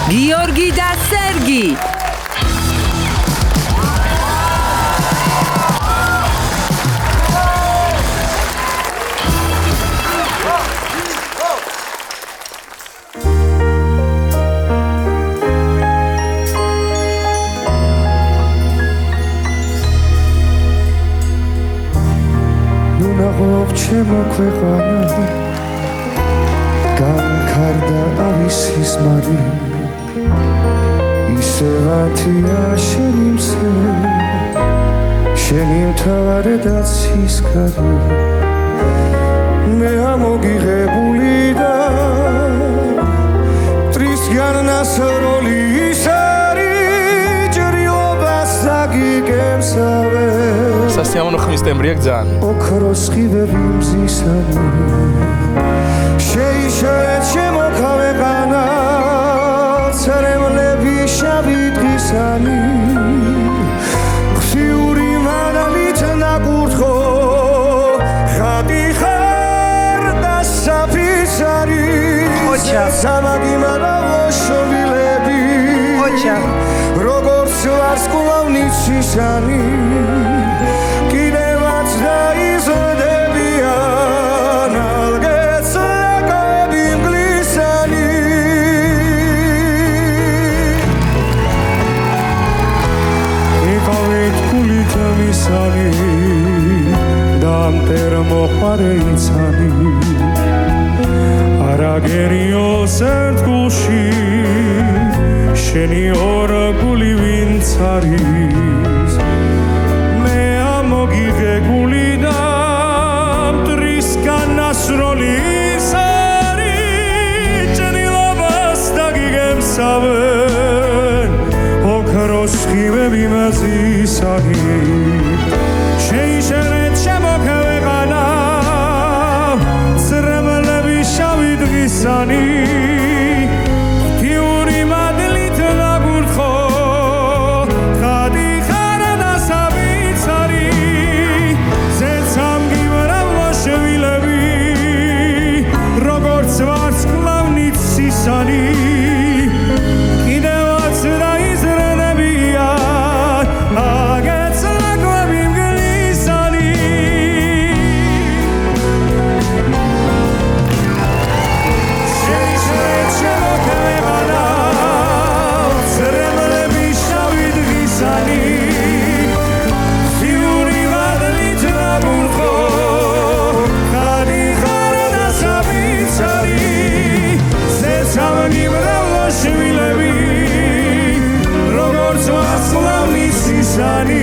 გიორგი და სერგი. ჩემო ქვეყანა განკარდა ავისის მარი ისევათია შენი მზე შენი მთავარი და ცისკარი მე ამოგიღებული და მტრისგან ნასროლი ის არის ჭრილობას დაგიგემსავე სასიამოვნო ხმის ტემბრია ძალიან. ოქროს ხივები მზისანი შეიშალეთ შემოქავე ყანა ცრემლები შავი დღისანი ხსიური მანალით ნაკურთხო ხატი ხარ და საფიცარი სამაგი მარალოშობილები როგორც ვარსკვლავნით სისანი კიდევაც დაიზრდებიან ალგეც ლაკები მგლისანი იყავით გულით მისანი და მტერ მოხარე იცანი არაგერიოს ერთ გულში შენი ორ გული ვინც არის მე ამოგიღებული და მტრისგან ნასროლი ის არის ჭრილობას დაგიგემსავენ ოქროს ხივები მზისანი შეიშალეთ შემოქავე ყანა ცრემლები შავი დღისანი კიდევაც დაიზრდებიან აგეც ლაკები მგლისანი შეიშალეთ შემოქავე ყანა ცრემლები შავი დღისანი ხიური მადლით ნაკურთხო ხატი ხარ და საფიცარი შვილები როგორც ვარსკვლავნის სისანი